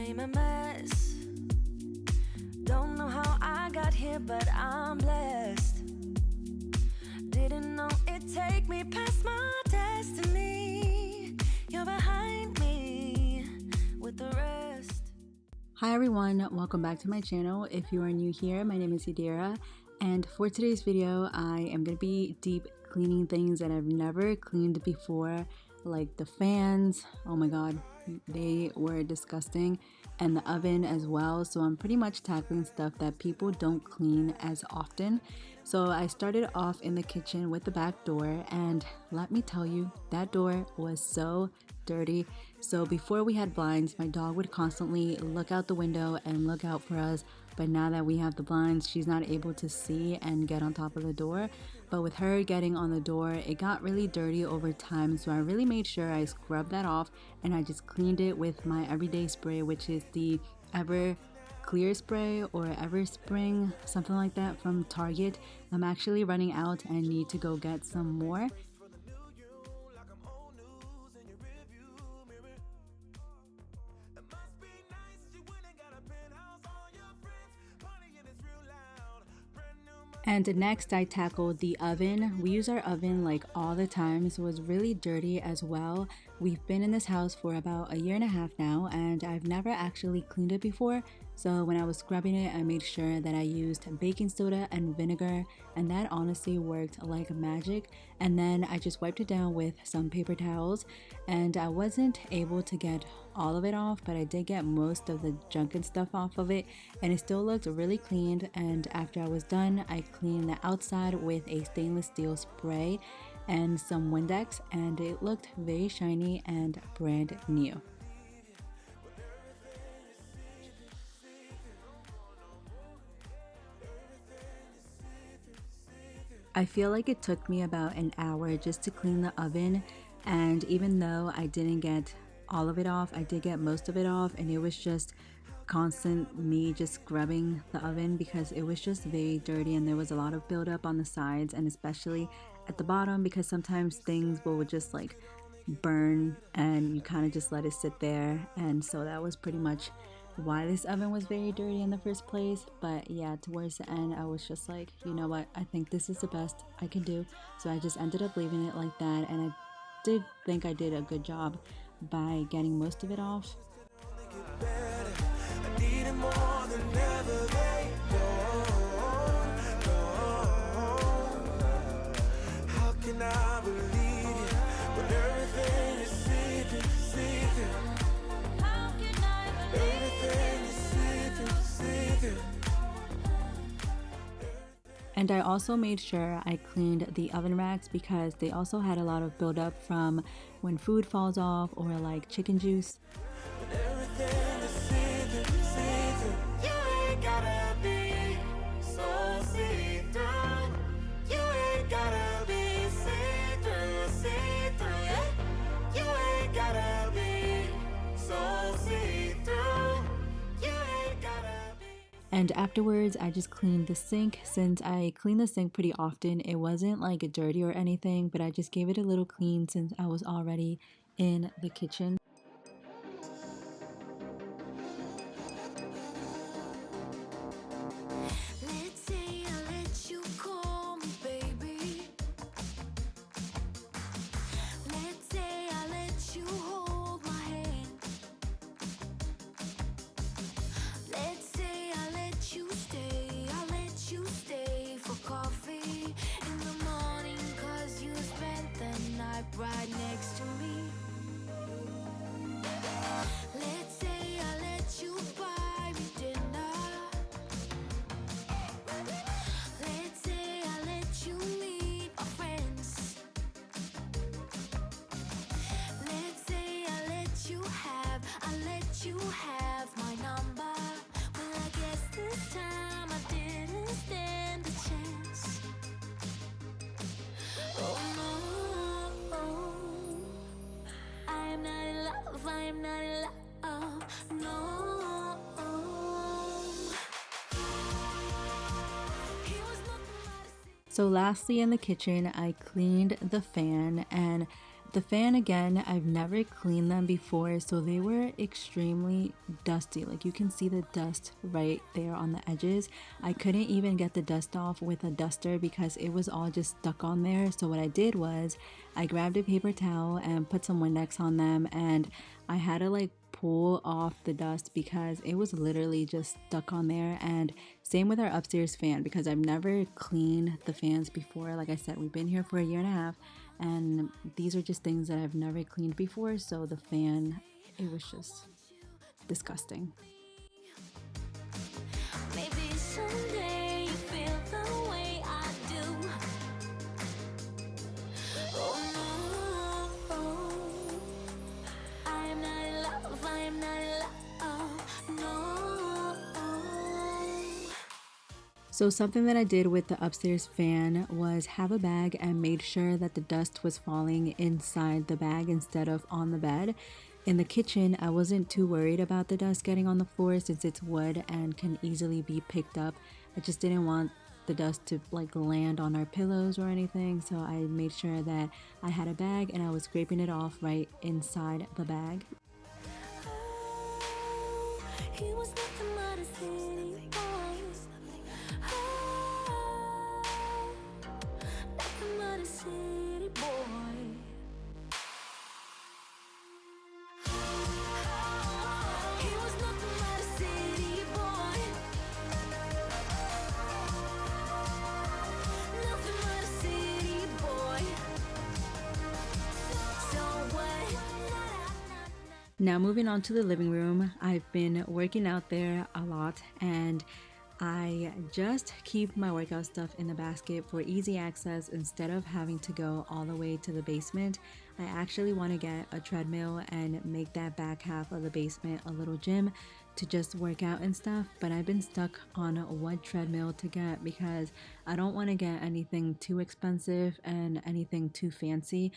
became a mess. Don't know how I got here, but I'm blessed. Didn't know it'd take me past my destiny. You're behind me with the rest. Hi everyone, welcome back to my channel. If you are new here, my name is Yadira, and for today's video I am going to be deep cleaning things that I've never cleaned before, like the fans. Oh my god, they were disgusting, and the oven as well. So I'm pretty much tackling stuff that people don't clean as often. So I started off in the kitchen with the back door, and let me tell you, that door was so dirty. So before we had blinds, my dog would constantly look out the window and look out for us, but now that we have the blinds, she's not able to see and get on top of the door. But with her getting on the door, it got really dirty over time, so I really made sure I scrubbed that off, and I just cleaned it with my everyday spray, which is the Ever Clear spray or Ever Spring, something like that, from Target. I'm actually running out and need to go get some more. And next I tackled the oven. We use our oven like all the time, so it was really dirty as well. We've been in this house for about 1.5 years now, and I've never actually cleaned it before. So when I was scrubbing it, I made sure that I used baking soda and vinegar, and that honestly worked like magic. And then I just wiped it down with some paper towels, and I wasn't able to get all of it off, but I did get most of the junk and stuff off of it, and it still looked really clean. And after I was done, I cleaned the outside with a stainless steel spray and some Windex, and it looked very shiny and brand new. I feel like it took me about an hour just to clean the oven, and even though I didn't get all of it off, I did get most of it off, and it was just constant me just scrubbing the oven because it was just very dirty, and there was a lot of buildup on the sides and especially at the bottom, because sometimes things will just like burn and you kind of just let it sit there. And so that was pretty much why this oven was very dirty in the first place. But yeah, towards the end I was just like, you know what, I think this is the best I can do. So I just ended up leaving it like that, and I did think I did a good job by getting most of it off. And I also made sure I cleaned the oven racks because they also had a lot of buildup from when food falls off or like chicken juice. And afterwards, I just cleaned the sink. Since I clean the sink pretty often, it wasn't like dirty or anything, but I just gave it a little clean since I was already in the kitchen. Right next to me. Let's say I let you buy me dinner. Let's say I let you meet our friends. Let's say I let you have my number. Well, I guess this time I didn't stand a chance. Oh no, I'm not in love, no. So lastly in the kitchen, I cleaned the fan, and The fan, again, I've never cleaned them before, so they were extremely dusty. Like, you can see the dust right there on the edges. I couldn't even get the dust off with a duster because it was all just stuck on there. So what I did was I grabbed a paper towel and put some Windex on them, and I had to like pull off the dust because it was literally just stuck on there. And same with our upstairs fan, because I've never cleaned the fans before. Like I said, we've been here for a year and a half, and these are just things that I've never cleaned before. So the fan, it was just disgusting. Maybe someday you feel the way I do. Oh no, I am not in love, I am not in love, no. So something that I did with the upstairs fan was have a bag and made sure that the dust was falling inside the bag instead of on the bed. In the kitchen, I wasn't too worried about the dust getting on the floor since it's wood and can easily be picked up. I just didn't want the dust to like land on our pillows or anything, so I made sure that I had a bag and I was scraping it off right inside the bag. He was nothing but a city boy. Nothing but a city boy. He was nothing but a city boy. Nothing but a city boy. So what? Now moving on to the living room, I've been working out there a lot, and I just keep my workout stuff in the basket for easy access instead of having to go all the way to the basement. I actually want to get a treadmill and make that back half of the basement a little gym to just work out and stuff, but I've been stuck on what treadmill to get because I don't want to get anything too expensive and anything too fancy.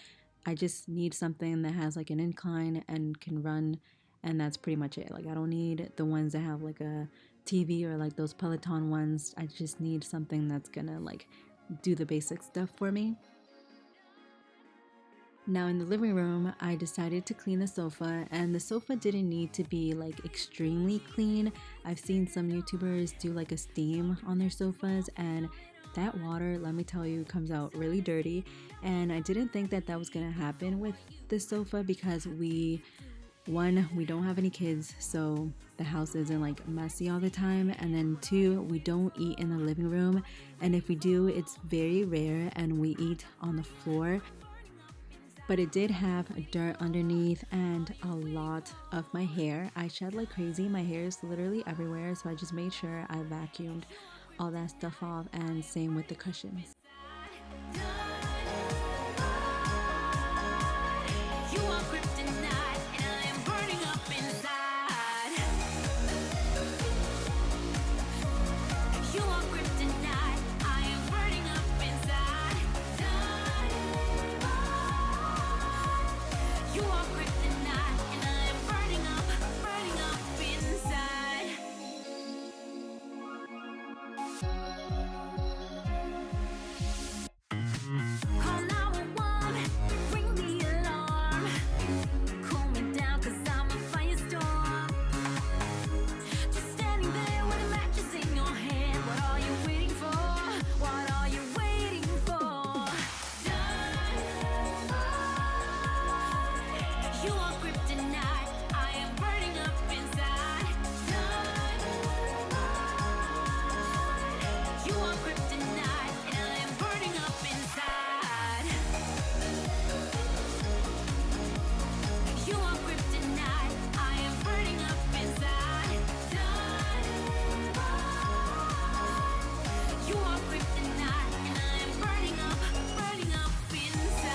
I just need something that has like an incline and can run, and that's pretty much it. Like, I don't need the ones that have like a TV or like those Peloton ones. I just need something that's gonna like do the basic stuff for me. Now in the living room, I decided to clean the sofa, and the sofa didn't need to be like extremely clean. I've seen some YouTubers do like a steam on their sofas, and that water, let me tell you, comes out really dirty. And I didn't think that that was gonna happen with this sofa because we don't have any kids, so the house isn't like messy all the time, and then two, we don't eat in the living room, and if we do, it's very rare and we eat on the floor. But it did have dirt underneath and a lot of my hair. I shed like crazy. My hair is literally everywhere, so I just made sure I vacuumed all that stuff off, and same with the cushions. You are kryptonite, and I am burning up inside. You are kryptonite, I am burning up inside. You are kryptonite, and I am burning up inside. Call 911, ring the alarm. Cool me down, 'cause I'm a firestorm. Just standing there with a mattress in your hand. What are you waiting for? What are you waiting for? You are kryptonite, I am burning up inside. You are kryptonite, and I am burning up inside. You are kryptonite, I am burning up inside. You are kryptonite, and I am burning up inside.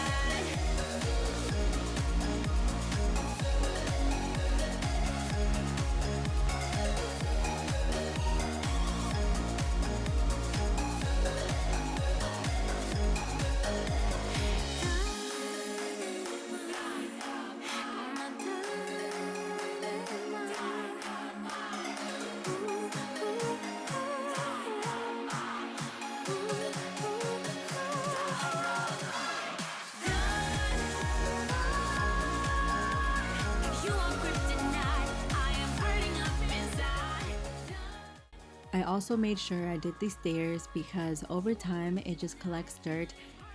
I also made sure I did the stairs because over time it just collects dirt,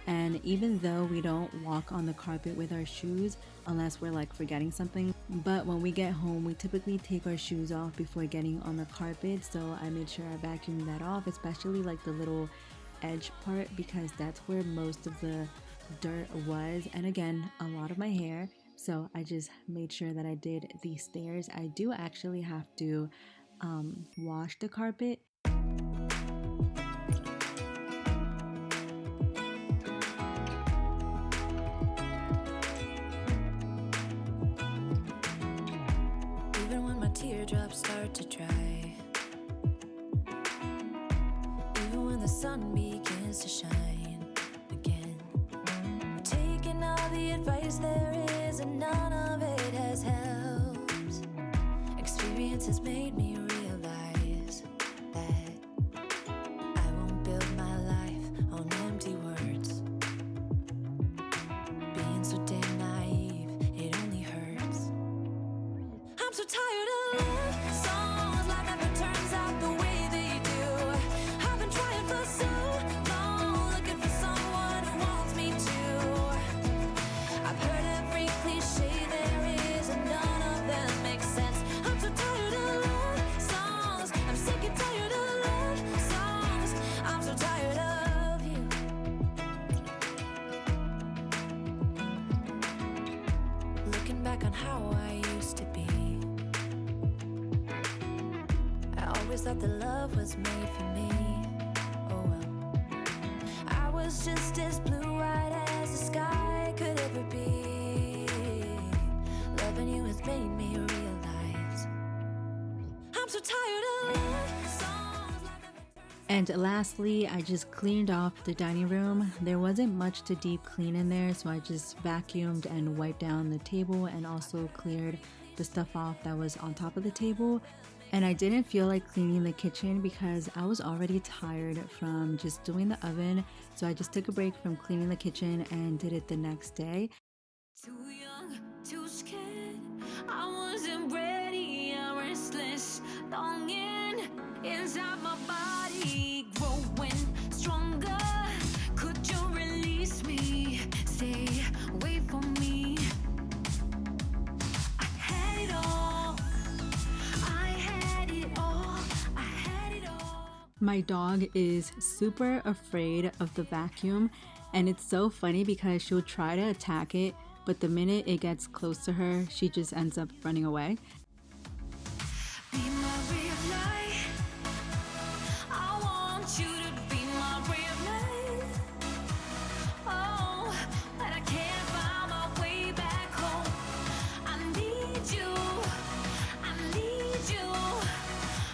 and even though we don't walk on the carpet with our shoes unless we're like forgetting something, but when we get home we typically take our shoes off before getting on the carpet, so I made sure I vacuumed that off, especially like the little edge part because that's where most of the dirt was, and again a lot of my hair. So I just made sure that I did the stairs. I do actually have to wash the carpet. Even when my teardrops start to dry, even when the sun begins to shine again, taking all the advice there is and none of it has helped. Experience has made me realize that I won't build my life on empty words. Being so damn naive, it only hurts. I'm so tired of love songs like never turns out the way they do. I've been trying for so long, looking for someone who wants me to. I've heard every cliche there is and none of them make sense. I'm so tired of love songs. I'm sick and tired of love songs. I'm so tired of you. Looking back on how I used to be, I always thought that love was made for me. Oh well, I was just as blue-eyed as the sky could ever be. Loving you has made me realize I'm so tired of love songs like And lastly, I just cleaned off the dining room. There wasn't much to deep clean in there, so I just vacuumed and wiped down the table and also cleared the stuff off that was on top of the table. And I didn't feel like cleaning the kitchen because I was already tired from just doing the oven, so I just took a break from cleaning the kitchen and did it the next day. too young, too scared. I wasn't ready, I'm restless, longing inside my body, growing stronger. Could you release me? Stay away from me. I had it all. I had it all. I had it all. My dog is super afraid of the vacuum, and it's so funny because she'll try to attack it, but the minute it gets close to her, she just ends up running away. Be my ray of light. I want you to be my ray of light. Oh, but I can't find my way back home. I need you. I need you.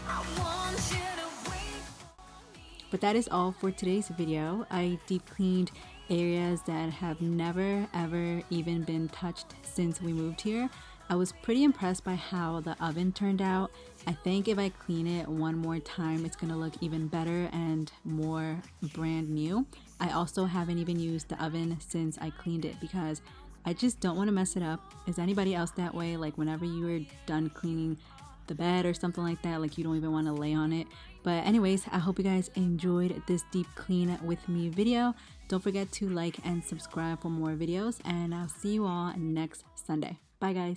I want you to wait for me. But that is all for today's video. I deep cleaned areas that have never ever even been touched since we moved here. I was pretty impressed by how the oven turned out. I think if I clean it one more time, it's gonna look even better and more brand new. I also haven't even used the oven since I cleaned it because I just don't want to mess it up. Is anybody else that way? Like whenever you are done cleaning the bed or something like that, like you don't even want to lay on it. But anyways, I hope you guys enjoyed this deep clean with me video. Don't forget to like and subscribe for more videos, and I'll see you all next Sunday. Bye guys.